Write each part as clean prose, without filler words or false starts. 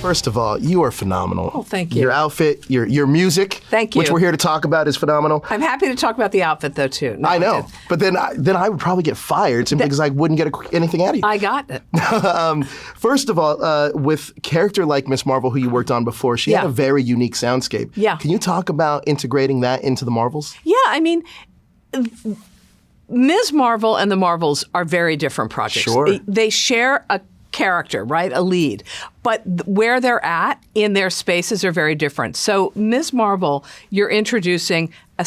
First of all, you are phenomenal. Oh, thank you. Your outfit, your music, thank you, which we're here to talk about, is phenomenal. I'm happy to talk about the outfit, though, too. No, I know, but then I would probably get fired simply because I wouldn't get anything out of you. I got it. First of all, with a character like Miss Marvel, who you worked on before, she had a very unique soundscape. Yeah. Can you talk about integrating that into the Marvels? Yeah, I mean, Ms. Marvel and the Marvels are very different projects. Sure. They share a character, right? A lead. But where they're at in their spaces are very different. So Ms. Marvel, you're introducing a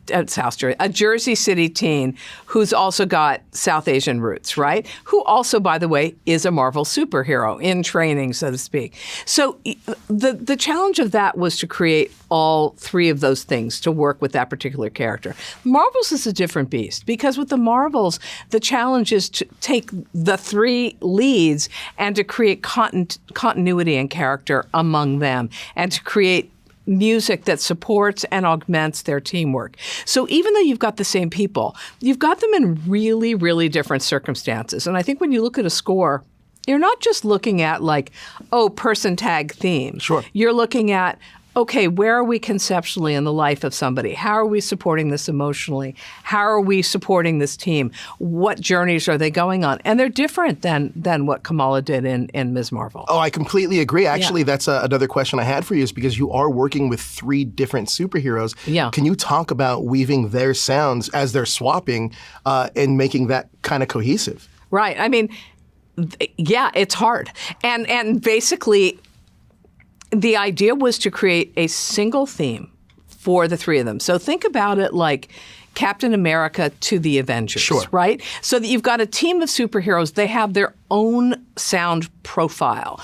a Jersey City teen who's also got South Asian roots, right? Who also, by the way, is a Marvel superhero in training, so to speak. So the challenge of that was to create all three of those things to work with that particular character. Marvels is a different beast because with the Marvels, the challenge is to take the three leads and to create continuity and character among them and to create music that supports and augments their teamwork. So even though you've got the same people, you've got them in really, really different circumstances. And I think when you look at a score, you're not just looking at like, oh, person tag theme. Sure. You're looking at, okay, where are we conceptually in the life of somebody? How are we supporting this emotionally? How are we supporting this team? What journeys are they going on? And they're different than what Kamala did in Ms. Marvel. Oh, I completely agree. Actually, that's another question I had for you is because you are working with three different superheroes. Yeah. Can you talk about weaving their sounds as they're swapping and making that kind of cohesive? Right. I mean, yeah, it's hard. And basically, the idea was to create a single theme for the three of them. So think about it like Captain America to the Avengers, sure, right? So that you've got a team of superheroes. They have their own sound profile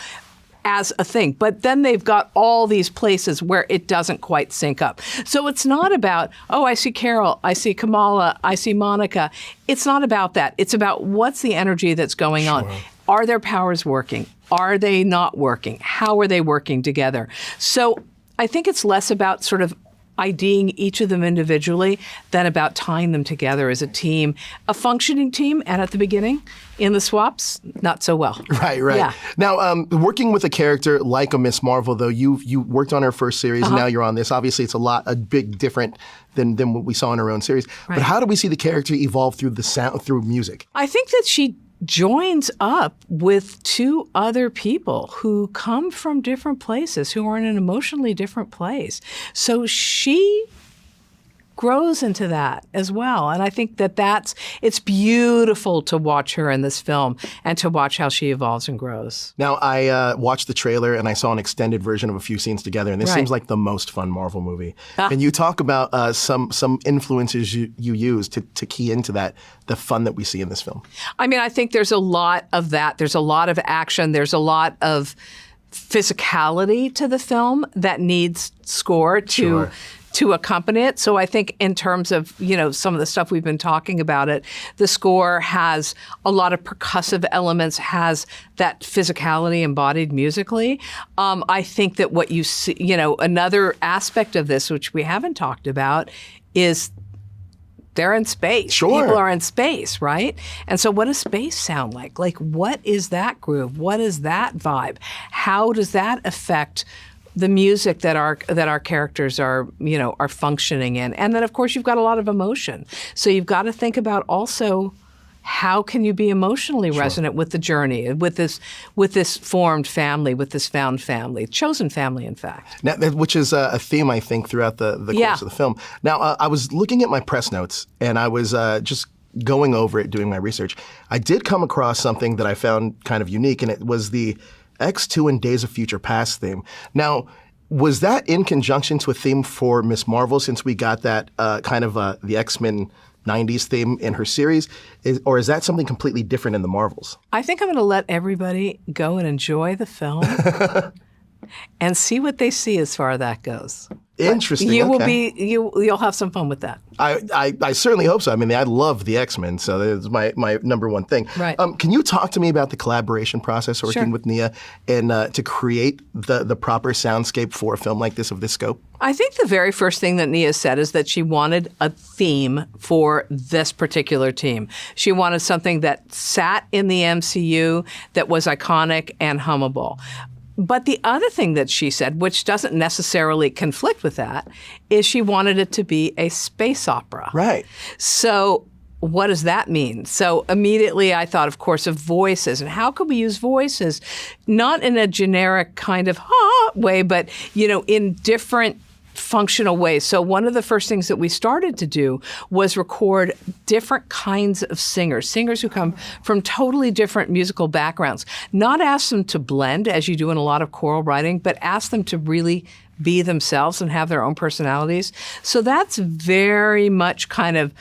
as a thing. But then they've got all these places where it doesn't quite sync up. So it's not about, oh, I see Carol, I see Kamala, I see Monica. It's not about that. It's about what's the energy that's going on. Are their powers working? Are they not working? How are they working together? So I think it's less about sort of IDing each of them individually than about tying them together as a team, a functioning team. And at the beginning, in the swaps, not so well. Right. Yeah. Now, working with a character like a Miss Marvel, though, you worked on her first series, and now you're on this. Obviously, it's a big different than what we saw in her own series. Right. But how do we see the character evolve through the sound, through music? I think that she joins up with two other people who come from different places, who are in an emotionally different place. So she grows into that as well. And I think that it's beautiful to watch her in this film and to watch how she evolves and grows. Now, I watched the trailer and I saw an extended version of a few scenes together, and this seems like the most fun Marvel movie. Can you talk about some influences you use to key into that, the fun that we see in this film? I mean, I think there's a lot of that. There's a lot of action. There's a lot of physicality to the film that needs score to accompany it. So I think in terms of, some of the stuff we've been talking about the score has a lot of percussive elements, has that physicality embodied musically. I think that what you see, another aspect of this, which we haven't talked about, is they're in space. Sure. People are in space, right? And so what does space sound like? Like, what is that groove? What is that vibe? How does that affect the music that our characters are functioning in? And then, of course, you've got a lot of emotion. So you've got to think about also, how can you be emotionally resonant with the journey, with this formed family, with this found family, chosen family, in fact. Now, which is a theme, I think, throughout the course of the film. Now, I was looking at my press notes, and I was just going over it, doing my research. I did come across something that I found kind of unique, and it was the X2 and Days of Future Past theme. Now, was that in conjunction to a theme for Miss Marvel, since we got that kind of the X-Men 90s theme in her series, or is that something completely different in the Marvels? I think I'm going to let everybody go and enjoy the film and see what they see as far as that goes. Interesting. You'll have some fun with that. I certainly hope so. I mean, I love the X-Men, so that's my number one thing. Right. Can you talk to me about the collaboration process working with Nia and to create the proper soundscape for a film like this of this scope? I think the very first thing that Nia said is that she wanted a theme for this particular team. She wanted something that sat in the MCU, that was iconic and hummable. But the other thing that she said, which doesn't necessarily conflict with that, is she wanted it to be a space opera. Right. So what does that mean? So immediately I thought, of course, of voices. And how could we use voices? Not in a generic kind of way, but, in different functional ways. So one of the first things that we started to do was record different kinds of singers who come from totally different musical backgrounds. Not ask them to blend, as you do in a lot of choral writing, but ask them to really be themselves and have their own personalities. So that's very much kind of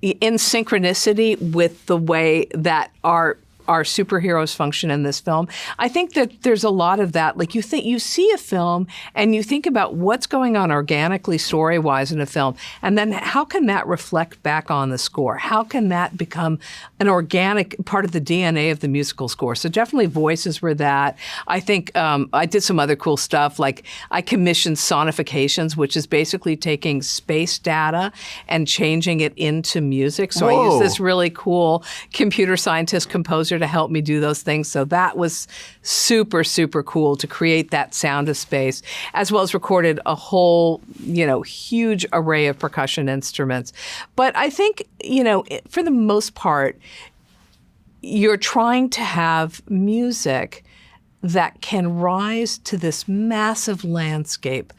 in synchronicity with the way that our superheroes function in this film. I think that there's a lot of that. Like you see a film and you think about what's going on organically, story-wise in a film, and then how can that reflect back on the score? How can that become an organic part of the DNA of the musical score? So definitely voices were that. I think I did some other cool stuff. Like I commissioned sonifications, which is basically taking space data and changing it into music. So I used this really cool computer scientist composer to help me do those things. So that was super, super cool to create that sound of space, as well as recorded a whole, huge array of percussion instruments. But I think, for the most part, you're trying to have music that can rise to this massive landscape,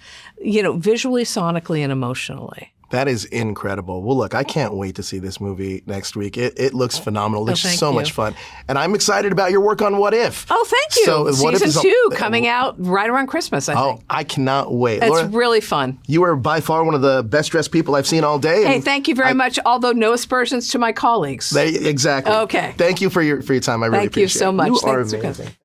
visually, sonically, and emotionally. That is incredible. Well, look, I can't wait to see this movie next week. It looks phenomenal. It looks so much fun. And I'm excited about your work on What If. Oh, thank you. So, Season 2 coming out right around Christmas, I think. Oh, I cannot wait. It's Laura, really fun. You are by far one of the best-dressed people I've seen all day. Hey, thank you very much, although no aspersions to my colleagues. Exactly. Okay. Thank you for your time. I really appreciate it. Thank you so much. You are Thanks amazing.